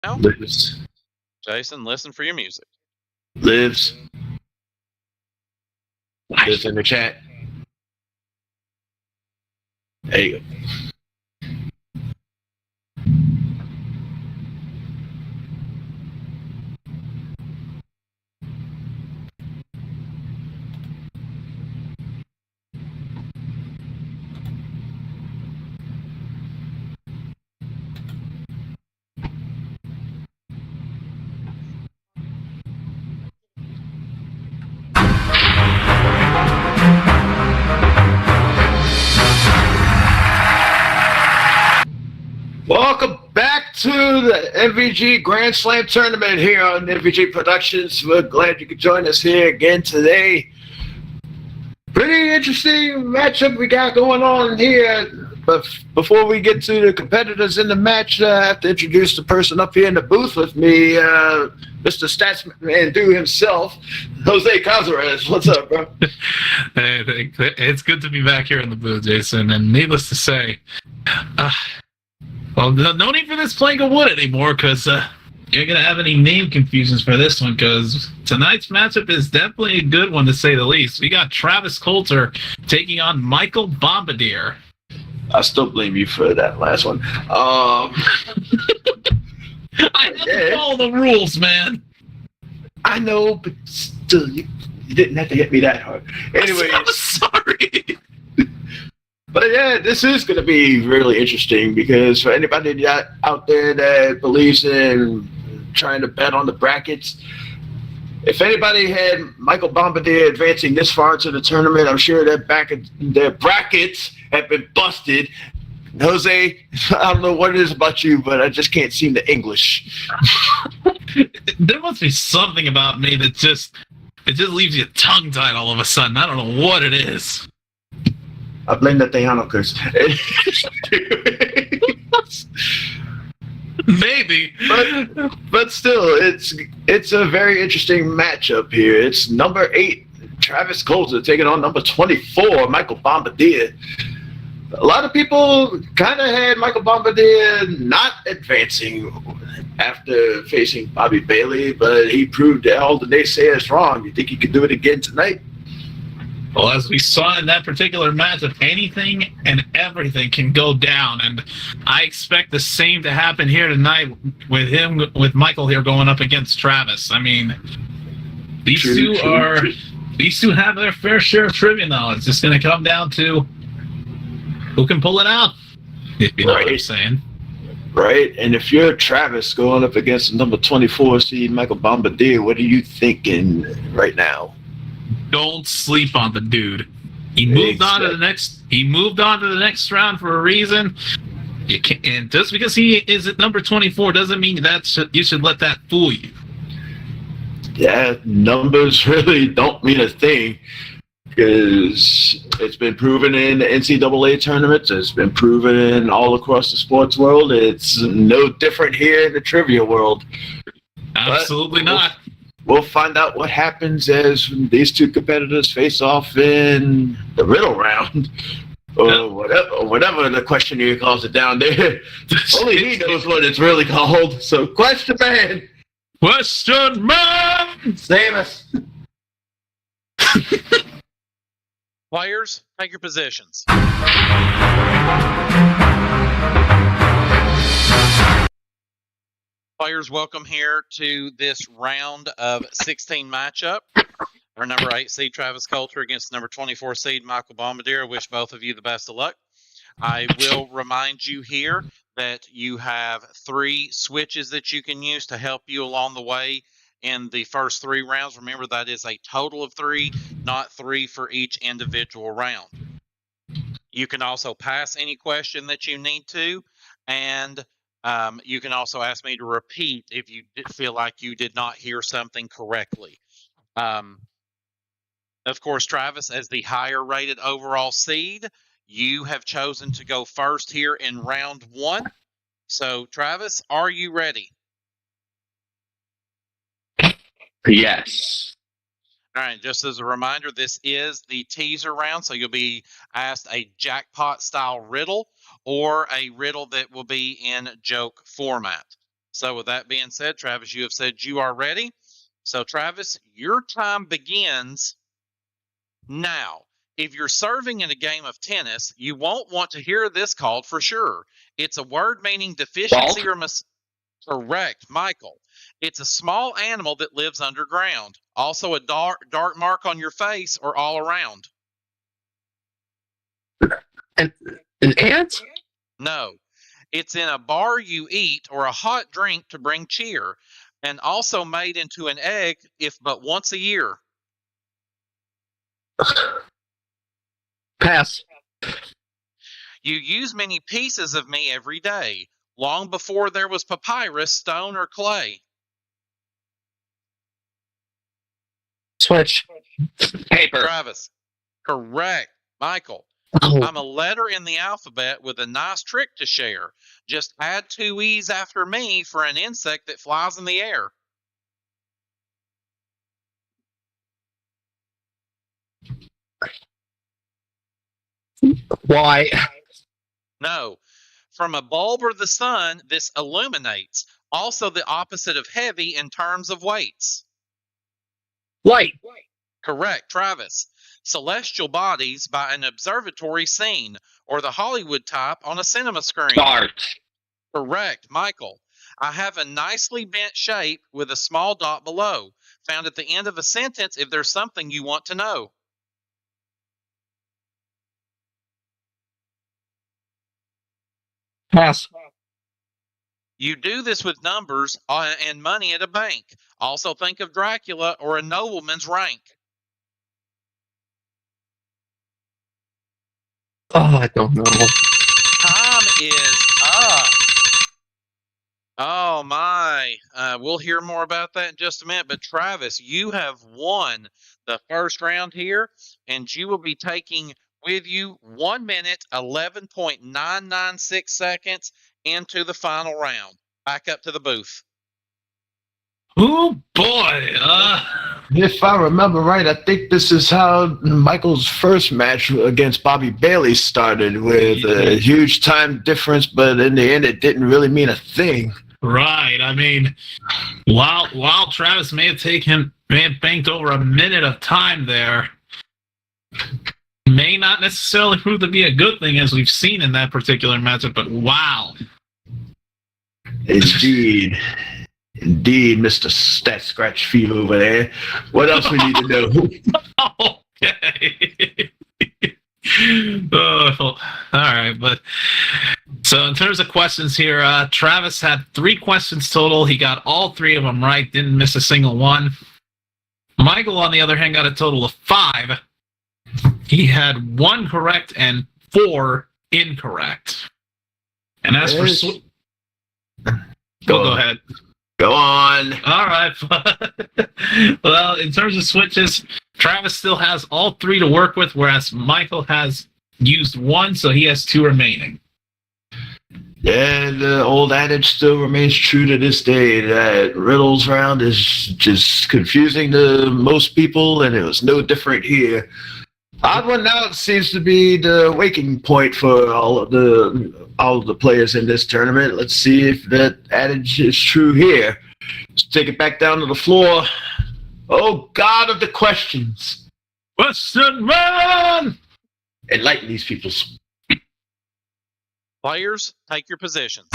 Now, Lives. Jason, listen for your music. Lives. Lives in the chat. There you go. Welcome back to the MVG Grand Slam tournament here on MVG Productions. We're glad you could join us here again today. Pretty interesting matchup we got going on here. But before we get to the competitors in the match, I have to introduce the person up here in the booth with me, Mr. Statsman Do himself, Jose Cazares. What's up, bro? Hey, it's good to be back here in the booth, Jason. And needless to say, well, no need for this plank of wood anymore, because you're going to have any name confusions for this one, because tonight's matchup is definitely a good one, to say the least. We got Travis Coulter taking on Michael Bombardier. I still blame you for that last one. I have to follow the rules, man. I know, but still, you didn't have to hit me that hard. Anyway, I'm sorry. But yeah, this is going to be really interesting, because for anybody out there that believes in trying to bet on the brackets, if anybody had Michael Bombardier advancing this far into the tournament, I'm sure their brackets have been busted. Jose, I don't know what it is about you, but I just can't seem the English. There must be something about me that just leaves you tongue-tied all of a sudden. I don't know what it is. I blame the Theanocus. Maybe, but still, it's a very interesting matchup here. It's number 8, Travis Coulter, taking on number 24, Michael Bombardier. A lot of people kind of had Michael Bombardier not advancing after facing Bobby Bailey, but he proved all the naysayers wrong. You think he could do it again tonight? Well, as we saw in that particular matchup, anything and everything can go down, and I expect the same to happen here tonight with Michael here going up against Travis. I mean, these two have their fair share of trivia knowledge. It's just going to come down to who can pull it out, if you know what I'm saying. Right, and if you're Travis going up against number 24 seed Michael Bombardier, what are you thinking right now? Don't sleep on the dude. He moved on to the next. He moved on to the next round for a reason. And just because he is at number 24 doesn't mean you should let that fool you. Yeah, numbers really don't mean a thing, because it's been proven in the NCAA tournaments. It's been proven all across the sports world. It's no different here in the trivia world. Absolutely not. We'll find out what happens as these two competitors face off in the riddle round, or whatever the questionnaire calls it down there. Only he knows what it's really called. So, question man! Question man! Save us! Players, take your positions. Players, welcome here to this round of 16 matchup. Our number 8 seed Travis Coulter against number 24 seed Michael Bombardier. I wish both of you the best of luck. I will remind you here that you have 3 switches that you can use to help you along the way in the first 3 rounds. Remember, that is a total of 3, not 3 for each individual round. You can also pass any question that you need to, and you can also ask me to repeat if you feel like you did not hear something correctly. Of course, Travis, as the higher rated overall seed, you have chosen to go first here in round 1. So, Travis, are you ready? Yes. All right, just as a reminder, this is the teaser round, so you'll be asked a jackpot style riddle or a riddle that will be in joke format. So with that being said, Travis, you have said you are ready. So Travis, your time begins now. If you're serving in a game of tennis, you won't want to hear this called for sure. It's a word meaning deficiency or correct, Michael. It's a small animal that lives underground. Also a dark mark on your face or all around. An ant? No. It's in a bar you eat or a hot drink to bring cheer, and also made into an egg if but once a year. Pass. You use many pieces of me every day, long before there was papyrus, stone, or clay. Switch. Paper. Travis. Correct. Michael. Oh. I'm a letter in the alphabet with a nice trick to share. Just add 2 E's after me for an insect that flies in the air. Why? No. From a bulb or the sun, this illuminates. Also the opposite of heavy in terms of weights. Light. Correct, Travis. Celestial bodies by an observatory seen, or the Hollywood type on a cinema screen. Start. Correct, Michael. I have a nicely bent shape with a small dot below, found at the end of a sentence if there's something you want to know. Pass. You do this with numbers and money at a bank. Also think of Dracula or a nobleman's rank. Oh, I don't know. Time is up. Oh my. We'll hear more about that in just a minute. But Travis, you have won the first round here, and you will be taking with you 1 minute, 11.996 seconds into the final round. Back up to the booth. Oh boy! If I remember right, I think this is how Michael's first match against Bobby Bailey started, with a huge time difference, but in the end, it didn't really mean a thing. Right. I mean, while Travis may have banked over a minute of time there, may not necessarily prove to be a good thing, as we've seen in that particular matchup. But wow! Indeed. Indeed, Mr. Stat Scratch Feet over there. What else we need to know? Okay. All right, but so in terms of questions here, Travis had 3 questions total. He got all 3 of them right, didn't miss a single one. Michael, on the other hand, got a total of 5. He had 1 correct and 4 incorrect. And as for go ahead. Go on. All right. Well, in terms of switches, Travis still has all 3 to work with, whereas Michael has used 1, so he has 2 remaining. Yeah, the old adage still remains true to this day, that riddles round is just confusing to most people, and it was no different here. Odd one out seems to be the waking point for all of the players in this tournament. Let's see if that adage is true here. Let's take it back down to the floor. Oh, God of the questions. Question man! Enlighten these people. Players, take your positions.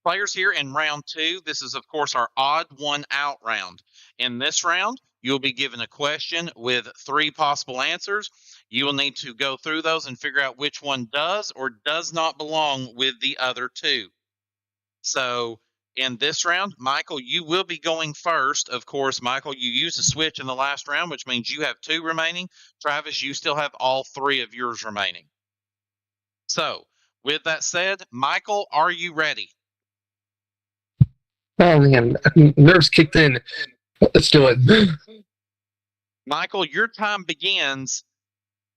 Players here in round 2. This is, of course, our odd one out round. In this round, you'll be given a question with 3 possible answers. You will need to go through those and figure out which one does or does not belong with the other 2. So in this round, Michael, you will be going first. Of course, Michael, you used a switch in the last round, which means you have 2 remaining. Travis, you still have all 3 of yours remaining. So with that said, Michael, are you ready? Oh man, nerves kicked in. Let's do it. Michael, your time begins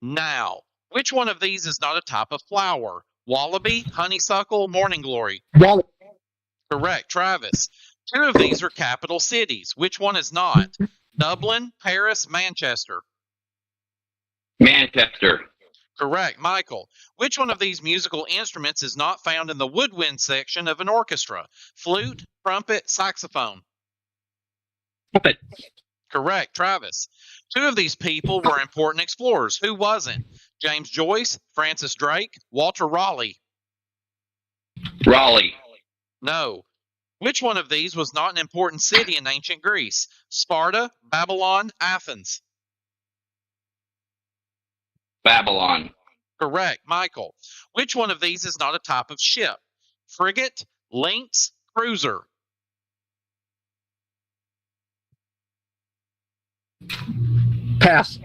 now. Which one of these is not a type of flower? Wallaby, honeysuckle, morning glory? Wallaby. Correct, Travis. 2 of these are capital cities. Which one is not? Dublin, Paris, Manchester? Manchester. Correct. Michael, which one of these musical instruments is not found in the woodwind section of an orchestra? Flute, trumpet, saxophone. Trumpet. Correct. Travis, two of these people were important explorers. Who wasn't? James Joyce, Francis Drake, Walter Raleigh. Raleigh. No. Which one of these was not an important city in ancient Greece? Sparta, Babylon, Athens. Babylon. Correct. Michael, which one of these is not a type of ship? Frigate, lynx, cruiser. Pass.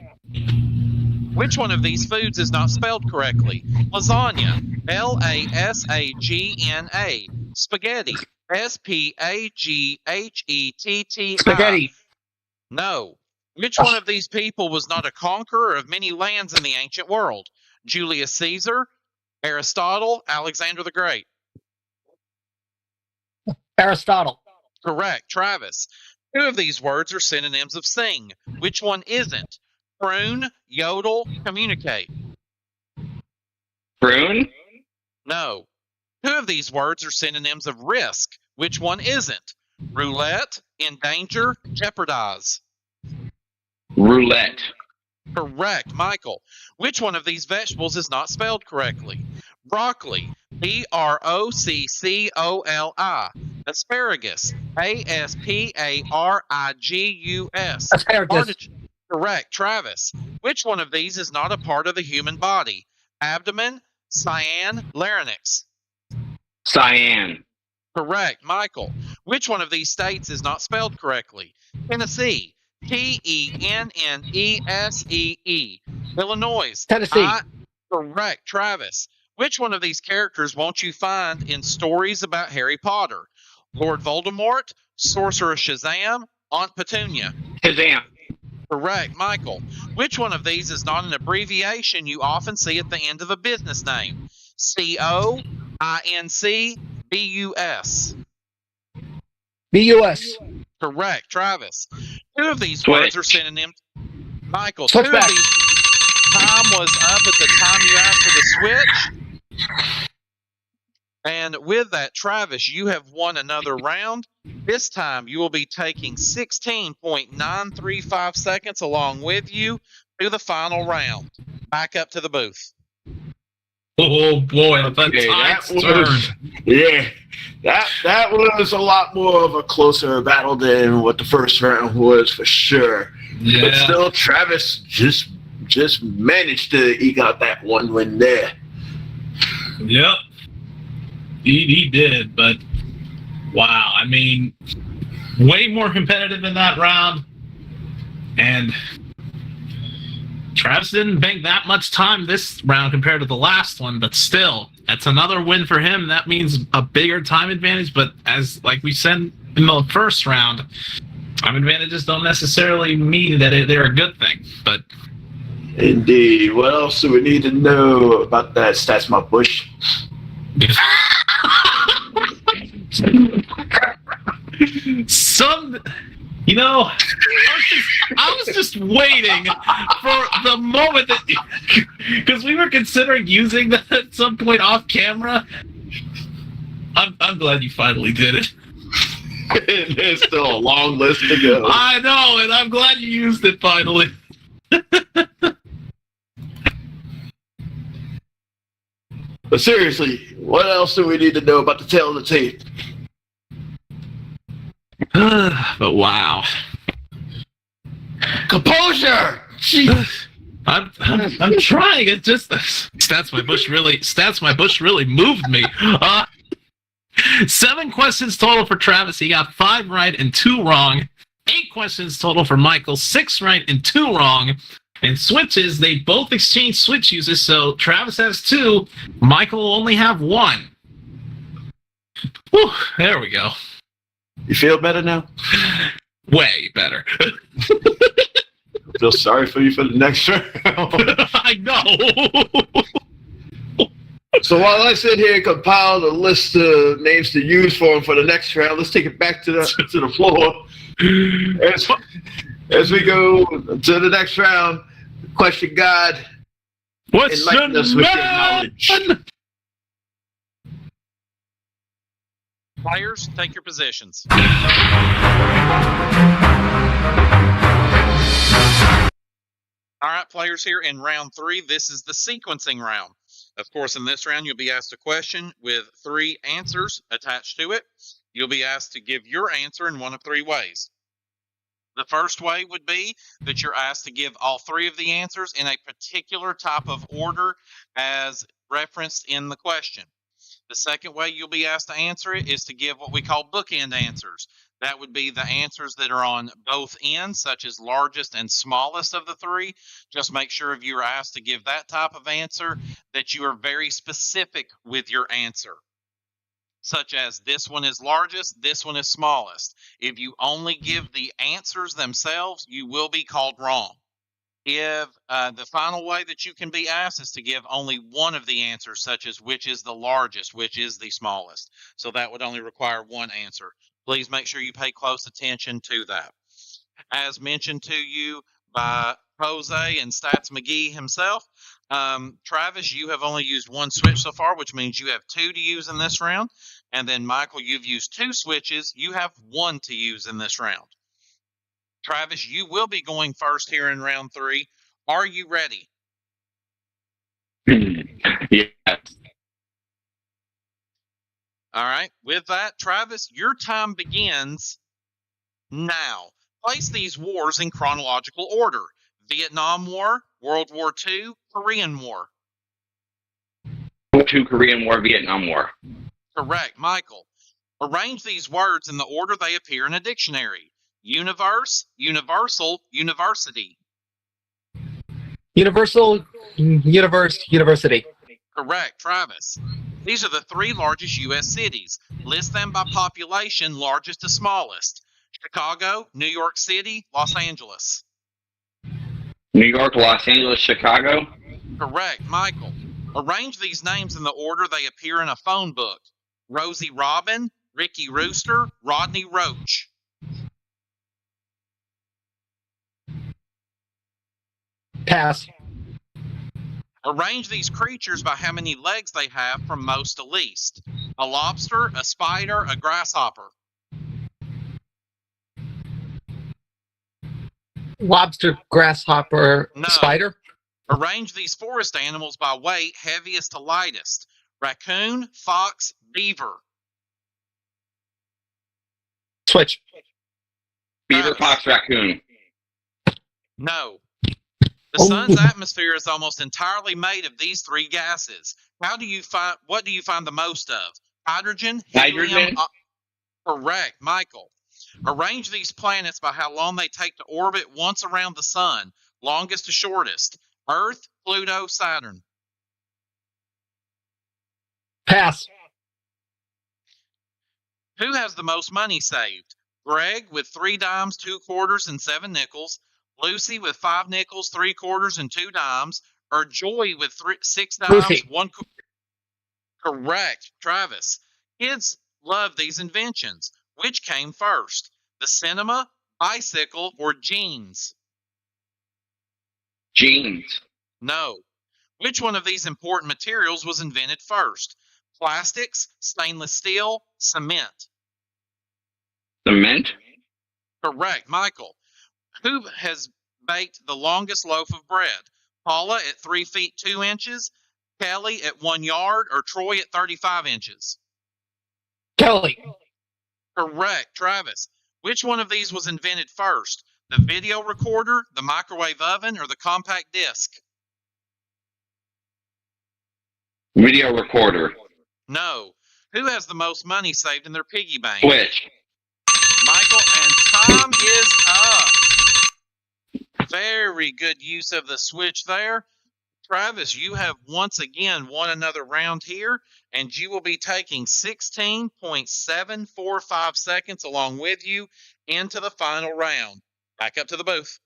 Which one of these foods is not spelled correctly? Lasagna, Lasagna. Spaghetti, Spaghetti. Spaghetti. No. Which one of these people was not a conqueror of many lands in the ancient world? Julius Caesar, Aristotle, Alexander the Great. Aristotle. Correct. Travis, two of these words are synonyms of sing. Which one isn't? Prune, yodel, communicate. Prune. No. Two of these words are synonyms of risk. Which one isn't? Roulette, endanger, jeopardize. Roulette. Correct. Michael, which one of these vegetables is not spelled correctly? Broccoli, Broccoli. Asparagus, Asparigus. Asparagus. Correct. Travis, which one of these is not a part of the human body? Abdomen, cyan, larynx. Cyan. Correct. Michael, which one of these states is not spelled correctly? Tennessee, Tennessee. Illinois, Tennessee. Correct. Travis, which one of these characters won't you find in stories about Harry Potter? Lord Voldemort, Sorcerer Shazam, Aunt Petunia. Shazam. Correct. Michael, which one of these is not an abbreviation you often see at the end of a business name? COINC BUS. Correct. Travis, two of these Switch. words are synonyms. Michael, two Switch of back. these. Time was up at the time you asked for the switch. And with that, Travis, you have won another round. This time you will be taking 16.935 seconds along with you to the final round. Back up to the booth. Oh boy, the Okay, tide's that turned. was, yeah, that was a lot more of a closer battle than what the first round was for sure. But Yeah. still, Travis just managed to eke out that one win there. Yep. He did, but wow. I mean, way more competitive in that round. And Travis didn't bank that much time this round compared to the last one, but still, that's another win for him. That means a bigger time advantage, but as like we said in the first round, time advantages don't necessarily mean that they're a good thing. But Indeed. What else do we need to know about that Stats My Bush? I was just waiting for the moment that, because we were considering using that at some point off camera. I'm glad you finally did it. There's still a long list to go. I know, and I'm glad you used it finally. But seriously, what else do we need to know about the tail of the tape? But wow. Composure! Jeez. I'm trying. It just Stats My Bush really moved me. 7 questions total for Travis. He got 5 right and 2 wrong. 8 questions total for Michael. 6 right and 2 wrong. And switches, they both exchange switch uses, so Travis has 2. Michael will only have 1. Whew, there we go. You feel better now? Way better. I feel sorry for you for the next round. I know. So while I sit here and compile the list of names to use for him for the next round, let's take it back to the floor. As we go to the next round, Question God, What's enlighten us with your knowledge. Players, take your positions. All right, players, here in round 3, this is the sequencing round. Of course, in this round, you'll be asked a question with 3 answers attached to it. You'll be asked to give your answer in one of 3 ways. The first way would be that you're asked to give all 3 of the answers in a particular type of order as referenced in the question. The second way you'll be asked to answer it is to give what we call bookend answers. That would be the answers that are on both ends, such as largest and smallest of the 3. Just make sure if you're asked to give that type of answer that you are very specific with your answer, such as this one is largest, this one is smallest. If you only give the answers themselves, you will be called wrong. If the final way that you can be asked is to give only one of the answers, such as which is the largest, which is the smallest. So that would only require one answer. Please make sure you pay close attention to that. As mentioned to you by Jose and Stats McGee himself, Travis, you have only used 1 switch so far, which means you have 2 to use in this round. And then, Michael, you've used 2 switches. You have 1 to use in this round. Travis, you will be going first here in round 3. Are you ready? Yes. All right. With that, Travis, your time begins now. Place these wars in chronological order. Vietnam War, World War II, Korean War. World War II, Korean War, Vietnam War. Correct, Michael. Arrange these words in the order they appear in a dictionary. Universe, universal, university. Universal, universe, university. Correct, Travis. These are the 3 largest U.S. cities. List them by population, largest to smallest. Chicago, New York City, Los Angeles. New York, Los Angeles, Chicago. Correct, Michael. Arrange these names in the order they appear in a phone book. Rosie Robin, Ricky Rooster, Rodney Roach. Pass. Arrange these creatures by how many legs they have from most to least. A lobster, a spider, a grasshopper. Lobster, grasshopper, No. spider. Arrange these forest animals by weight, heaviest to lightest. Raccoon, fox, beaver. Switch. Beaver, fox, raccoon. No. The sun's atmosphere is almost entirely made of these 3 gases. What do you find the most of? Hydrogen, helium. Hydrogen. Correct, Michael. Arrange these planets by how long they take to orbit once around the sun, longest to shortest. Earth, Pluto, Saturn. Pass. Who has the most money saved? Greg with 3 dimes, 2 quarters, and 7 nickels. Lucy with 5 nickels, 3 quarters, and 2 dimes. Or Joy with 6 dimes, Lucy. 1 quarter. Correct, Travis. Kids love these inventions. Which came first? The cinema, bicycle, or jeans? Jeans. No. Which one of these important materials was invented first? Plastics, stainless steel, cement. Cement. Correct, Michael. Who has baked the longest loaf of bread? Paula at 3 feet 2 inches, Kelly at 1 yard, or Troy at 35 inches? Kelly. Correct, Travis. Which one of these was invented first? The video recorder, the microwave oven, or the compact disc? Video recorder. No. Who has the most money saved in their piggy bank? Switch. Michael, and time is up. Very good use of the switch there. Travis, you have once again won another round here, and you will be taking 16.745 seconds along with you into the final round. Back up to the booth.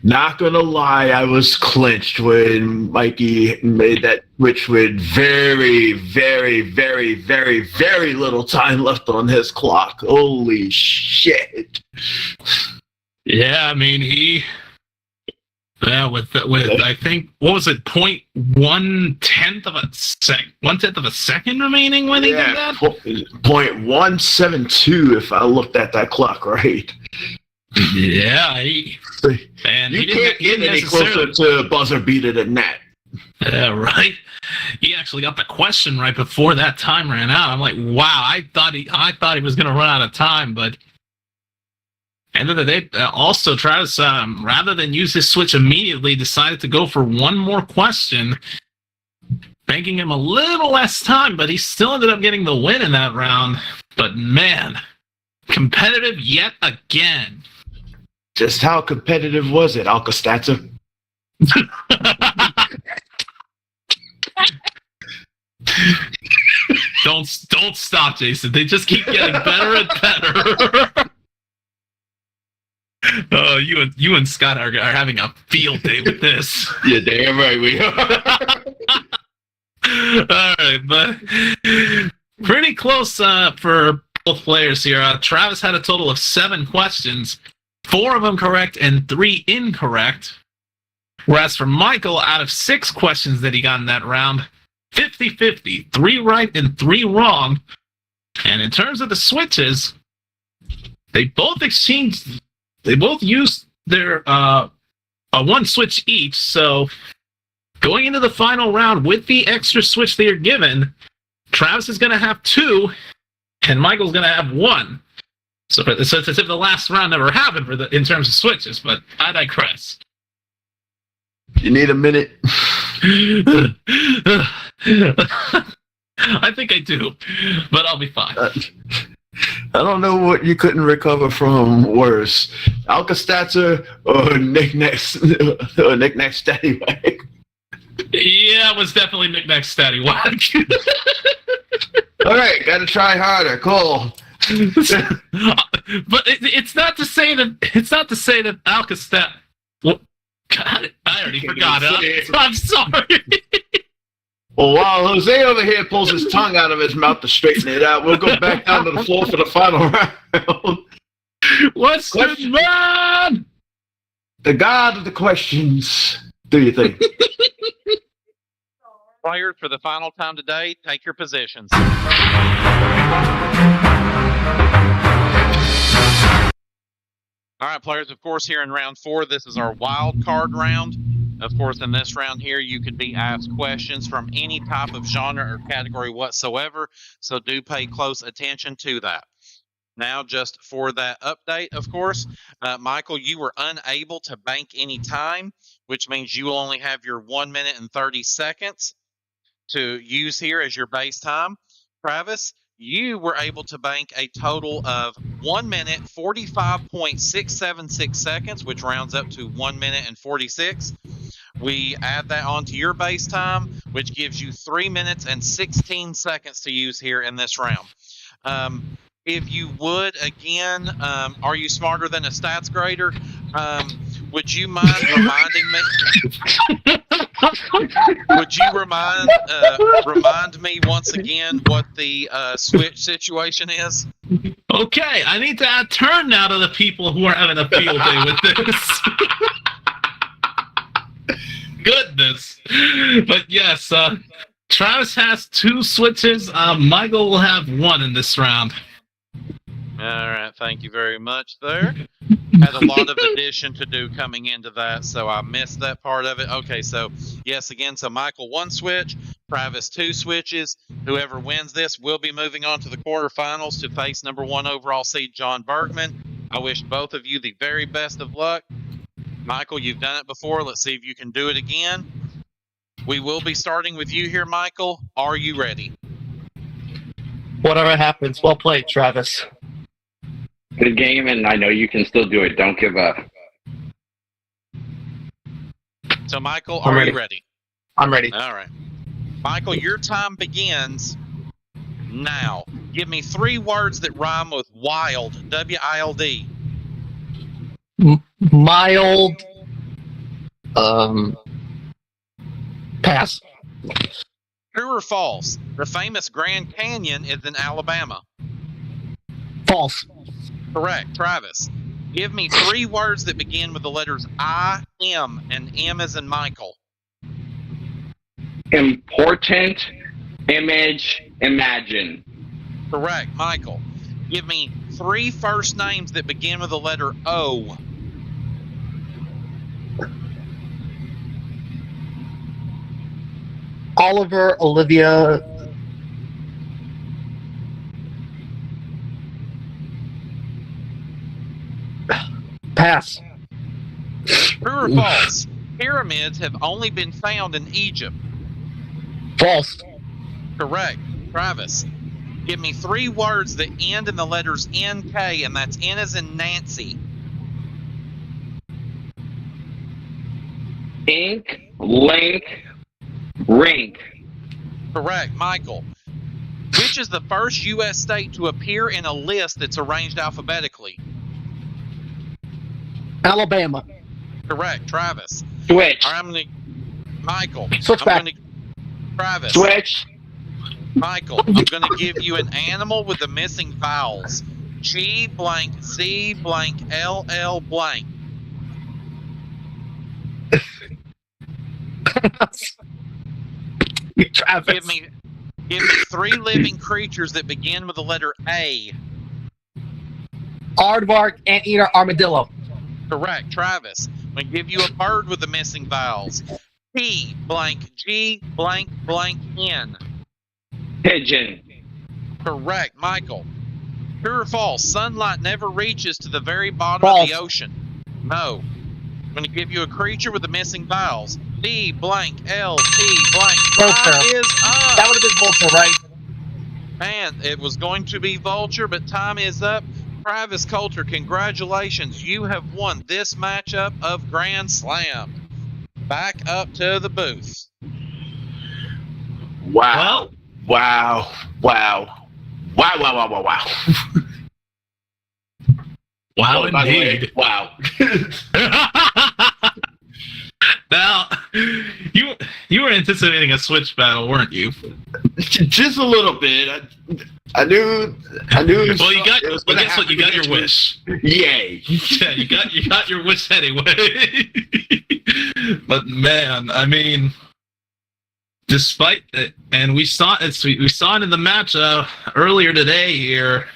Not gonna lie, I was clinched when Mikey made that switch with very, very, very, very, very little time left on his clock. Holy shit. Yeah, I mean, Yeah, with I think what was it, 0.1/10 of a second, 1/10 of a second remaining when he did that. 0.172 if I looked at that clock right. Yeah, you can't get any closer to a buzzer beater than that. Yeah, right. He actually got the question right before that time ran out. I'm like, wow, I thought he was going to run out of time, but end of the day, also Travis, rather than use his switch immediately, decided to go for one more question, banking him a little less time, but he still ended up getting the win in that round. But man, competitive yet again. Just how competitive was it, Alka-Statzer? Don't stop, Jason. They just keep getting better and better. Oh, you and Scott are having a field day with this. Yeah, damn right we are. All right, but pretty close for both players here. Travis had a total of 7 questions, 4 of them correct and 3 incorrect. Whereas for Michael, out of 6 questions that he got in that round, 50-50, 3 right and 3 wrong. And in terms of the switches, they both used their one switch each. So going into the final round with the extra switch they are given, Travis is going to have 2, and Michael's going to have 1. So it's as if the last round never happened in terms of switches, but I digress. You need a minute? I think I do, but I'll be fine. I don't know what you couldn't recover from worse, Alka-Statzer or Knick-Knack Stattywhack. Yeah, it was definitely Knick-Knack Stattywhack. All right, gotta try harder. Cool. But it's not to say that Alka-Stat. Well, God, I already forgot it. I'm sorry. Well, while Jose over here pulls his tongue out of his mouth to straighten it out, we'll go back down to the floor for the final round. What's the man? The god of the questions. Do you think? Players, for the final time today, take your positions. All right, players, of course, here in round 4, this is our wild card round. Of course, in this round here, you could be asked questions from any type of genre or category whatsoever, so do pay close attention to that. Now, just for that update, of course, Michael, you were unable to bank any time, which means you will only have your 1 minute and 30 seconds to use here as your base time. Travis, you were able to bank a total of 1 minute 45.676 seconds, which rounds up to 1 minute and 46. We add that onto your base time, which gives you 3 minutes and 16 seconds to use here in this round. If you would, again, are you smarter than a stats grader? Would you mind reminding me? Would you remind me once again what the switch situation is? Okay, I need to turn now to the people who are having a field day with this. Goodness. But yes, Travis has 2 switches. Michael will have 1 in this round. All right, thank you very much there. Had a lot of addition to do coming into that, so I missed that part of it. Okay, so yes, again, so Michael 1 switch, Travis 2 switches. Whoever wins this will be moving on to the quarterfinals to face number 1 overall seed John Bergman. I wish both of you the very best of luck. Michael, you've done it before. Let's see if you can do it again. We will be starting with you here, Michael. Are you ready? Whatever happens, well played, Travis. Good game, and I know you can still do it. Don't give up. So, Michael, are you ready? I'm ready. All right. Michael, your time begins now. Give me 3 words that rhyme with wild, W-I-L-D. Mild. Pass. True or false? The famous Grand Canyon is in Alabama. False. Correct. Travis, give me 3 words that begin with the letters I, M, and M as in Michael. Important, image, imagine. Correct, Michael. Give me 3 first names that begin with the letter O. Oliver, Olivia. Pass. True or false? Pyramids have only been found in Egypt. False. Correct. Travis, give me 3 words that end in the letters NK, and that's N as in Nancy. Ink, link, rink. Correct. Michael, which is the first U.S. state to appear in a list that's arranged alphabetically? Alabama. Correct. Travis. Switch. All right, I'm going to... Michael. Switchback. Travis. Switch. Michael, I'm going to give you an animal with the missing vowels. G blank Z blank LL blank. Travis. Give me 3 living creatures that begin with the letter A. Aardvark, anteater, armadillo. Correct. Travis, I'm going to give you a bird with the missing vowels. P blank G blank blank N. Pigeon. Correct. Michael, true or false? Sunlight never reaches to the very bottom False. of the ocean. No. I'm going to give you a creature with the missing vowels. D blank L T blank. Vulture. Time is up. That would have been Vulture, right? Man, it was going to be Vulture, but time is up. Travis Coulter, congratulations. You have won this matchup of Grand Slam. Back up to the booth. Wow. Wow. Wow. Wow, wow, wow, wow, wow. Wow, Oh, by the way, indeed. wow. Now, you were anticipating a switch battle, weren't you? Just a little bit. I knew. Well, you got. it was Well, gonna guess what? You got your happen wish. Yay. Yeah, you got your wish anyway. But man, I mean, despite it, and we saw it in the match earlier today here.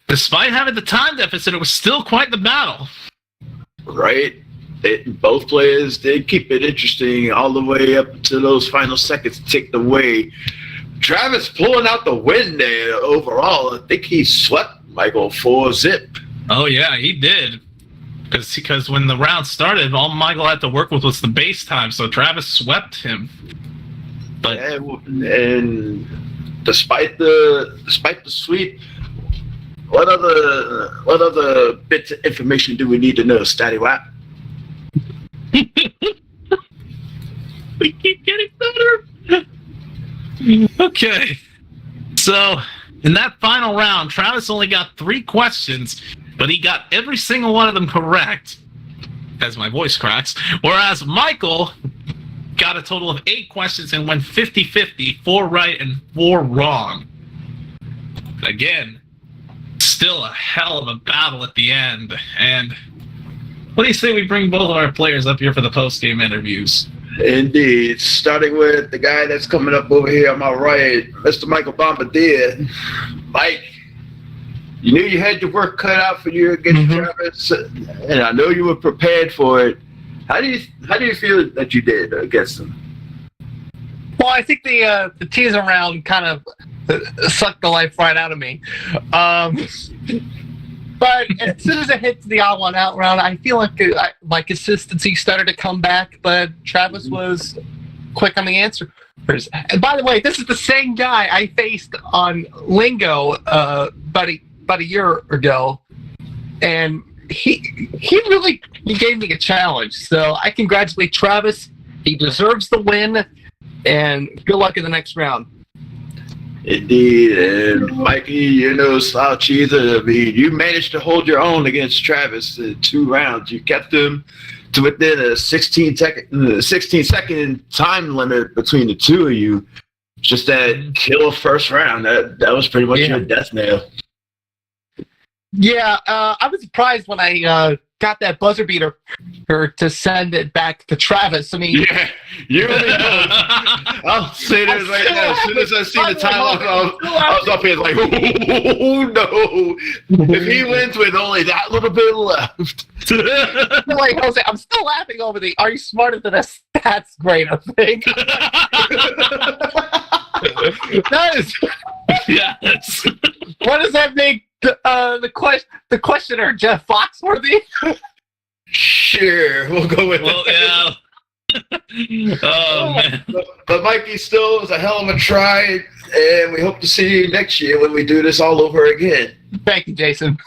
Despite having the time deficit, it was still quite the battle. Right? Both players did keep it interesting all the way up to those final seconds ticked away. Travis pulling out the win there overall. I think he swept Michael 4-0. Oh yeah, he did. Because when the round started, all Michael had to work with was the base time, so Travis swept him. But And despite the sweep, what other bits of information do we need to know, Statty Wap? we keep getting better. Okay. So, in that final round, Travis only got 3 questions, but he got every single one of them correct, as my voice cracks, whereas Michael got a total of 8 questions and went 50-50, 4 right and 4 wrong. Again, still a hell of a battle at the end. And what do you say we bring both of our players up here for the post-game interviews? Indeed. Starting with the guy that's coming up over here on my right, Mr. Michael Bombardier. Mike, you knew you had your work cut out for you against Travis, and I know you were prepared for it. How do you feel that you did against him? Well, I think the teaser round kind of sucked the life right out of me. But as soon as I hit the odd one out round, I feel like my consistency started to come back, but Travis was quick on the answer. And by the way, this is the same guy I faced on Lingo about a year ago, and he really gave me a challenge. So I congratulate Travis. He deserves the win, and good luck in the next round. Indeed, and Mikey, you're no slouch either. I mean, you managed to hold your own against Travis in 2 rounds. You kept him to within a 16-second time limit between the two of you. Just that kill first round, that was pretty much your death nail. Yeah, I was surprised when I got that buzzer beater to send it back to Travis. I mean, Yeah, you already know. I'll say this right now. As soon as I see the time, I was up here like, oh no! If he wins with only that little bit left, like Jose, I'm still laughing over the "Are you smarter than us?" That's great. I think that is. Yes. What does that make the questioner Jeff Foxworthy? sure, we'll go with Well, that. yeah. Oh man. But Mikey still was a hell of a try, and we hope to see you next year when we do this all over again. Thank you, Jason.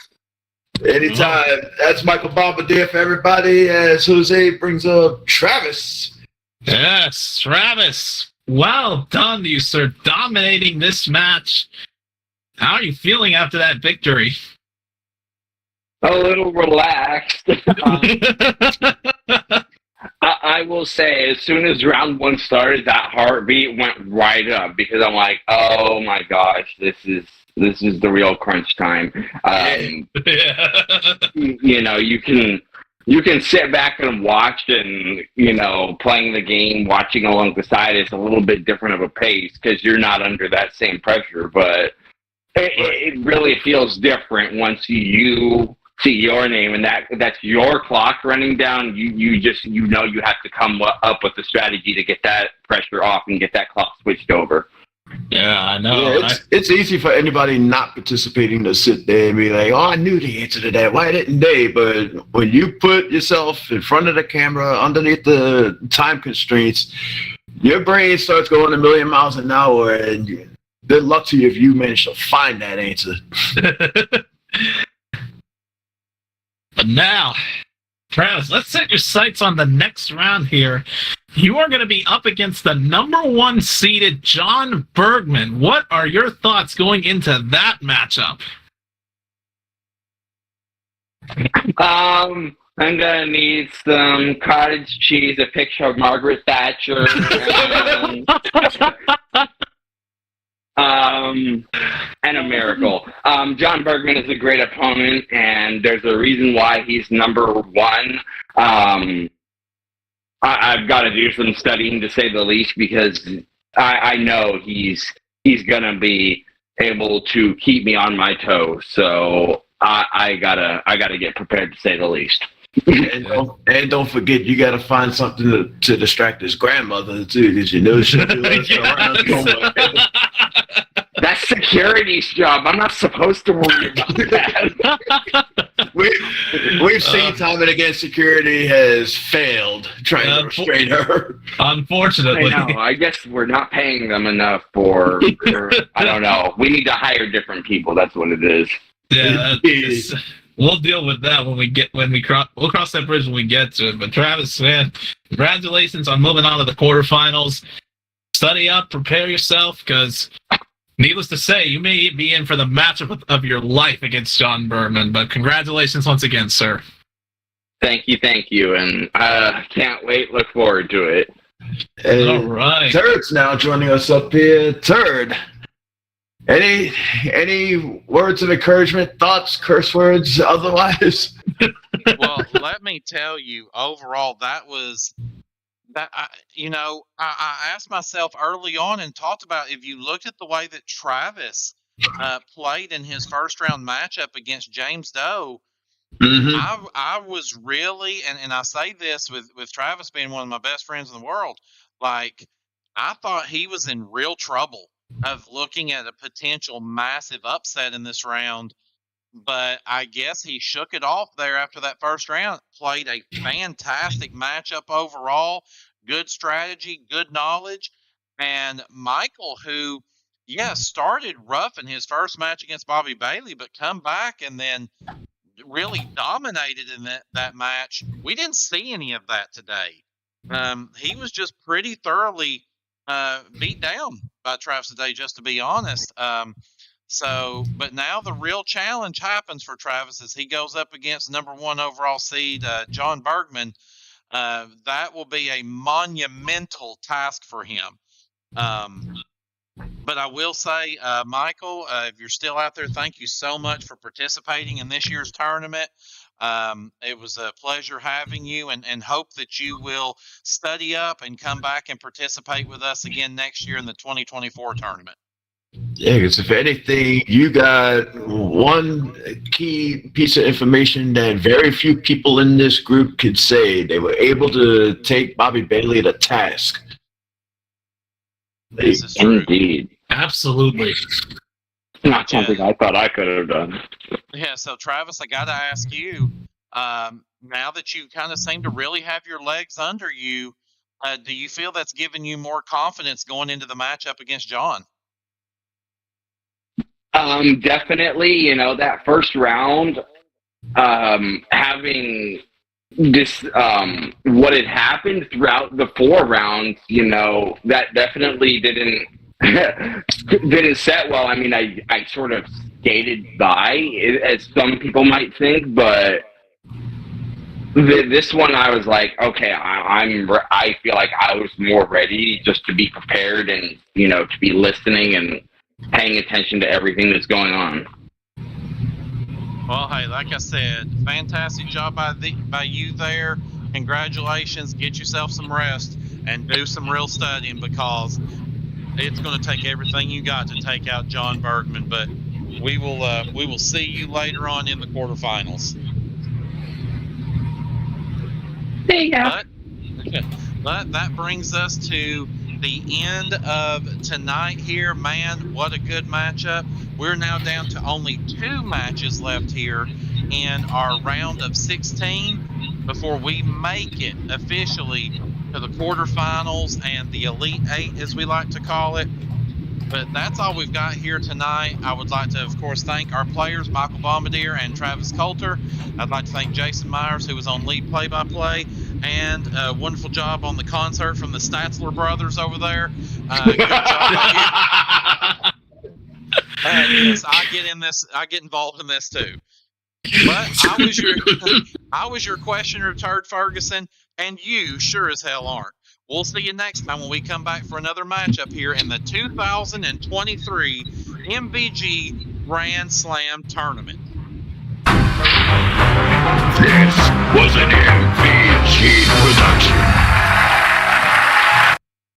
Anytime. That's Michael Bombardier for everybody as Jose brings up Travis. Yes, Travis. Well done, you sir, dominating this match. How are you feeling after that victory? A little relaxed. I will say, as soon as round one started, that heartbeat went right up because I'm like, oh my gosh, this is the real crunch time. Yeah. You know, you can sit back and watch, and playing the game, watching along the side is a little bit different of a pace because you're not under that same pressure. But it really feels different once you see your name and that's your clock running down. You have to come up with a strategy to get that pressure off and get that clock switched over. Yeah, I know. Yeah, it's easy for anybody not participating to sit there and be like, oh, I knew the answer to that. Why didn't they? But when you put yourself in front of the camera, underneath the time constraints, your brain starts going a million miles an hour, and good luck to you if you manage to find that answer. But now, Travis, let's set your sights on the next round here. You are going to be up against the number one seeded John Bergman. What are your thoughts going into that matchup? I'm gonna need some cottage cheese, a picture of Margaret Thatcher, and a miracle. John Bergman is a great opponent, and there's a reason why he's number one. I've got to do some studying, to say the least, because I know he's gonna be able to keep me on my toes. So I gotta get prepared, to say the least. And don't forget, you got to find something to distract his grandmother too, because she'll be around so much. That's security's job. I'm not supposed to worry about that. We've seen time and again security has failed trying to restrain her. Unfortunately. I know. I guess we're not paying them enough for I don't know. We need to hire different people. That's what it is. Yeah, we'll deal with that we'll cross that bridge when we get to it. But Travis, man, congratulations on moving on to the quarterfinals. Study up, prepare yourself, because needless to say, you may be in for the matchup of your life against John Bergman. But congratulations once again, sir. Thank you, and can't wait. Look forward to it. All right. Turd's now joining us up here. Turd, any words of encouragement, thoughts, curse words, otherwise? Well, let me tell you, overall, that was that. I asked myself early on and talked about, if you looked at the way that Travis played in his first round matchup against James Doe, I was really, and I say this with Travis being one of my best friends in the world, like, I thought he was in real trouble of looking at a potential massive upset in this round. But I guess he shook it off there after that first round. Played a fantastic matchup overall. Good strategy, good knowledge. And Michael, who, started rough in his first match against Bobby Bailey, but come back and then really dominated in that match. We didn't see any of that today. He was just pretty thoroughly beat down by Travis today, just to be honest. But now the real challenge happens for Travis as he goes up against number one overall seed John Bergman. That will be a monumental task for him. But I will say, Michael, if you're still out there, thank you so much for participating in this year's tournament. It was a pleasure having you, and hope that you will study up and come back and participate with us again next year in the 2024 tournament. Yeah, because if anything, you got one key piece of information that very few people in this group could say. They were able to take Bobby Bailey to task. This is true. Indeed. Absolutely. Not something I thought I could have done. Yeah, so Travis, I got to ask you, now that you kind of seem to really have your legs under you, do you feel that's given you more confidence going into the matchup against John? Definitely, that first round, having this, what had happened throughout the 4 rounds, that definitely didn't set well. I mean, I sort of skated by, as some people might think, but this one I was like, okay, I feel like I was more ready just to be prepared and, to be listening and paying attention to everything that's going on. Well, hey, like I said, fantastic job by you there. Congratulations. Get yourself some rest and do some real studying, because it's going to take everything you got to take out John Bergman. But we will see you later on in the quarterfinals. There you go. But that brings us to the end of tonight here. Man, what a good matchup. We're now down to only 2 matches left here in our round of 16 before we make it officially to the quarterfinals and the Elite 8, as we like to call it. But that's all we've got here tonight. I would like to, of course, thank our players, Michael Bombardier and Travis Coulter. I'd like to thank Jason Myers, who was on lead play-by-play, and a wonderful job on the concert from the Statzler brothers over there. Good job by you. Yes, I get involved in this too. But I was your questioner, Turd Ferguson, and you sure as hell aren't. We'll see you next time when we come back for another matchup here in the 2023 MVG Grand Slam tournament. This was an MVG production.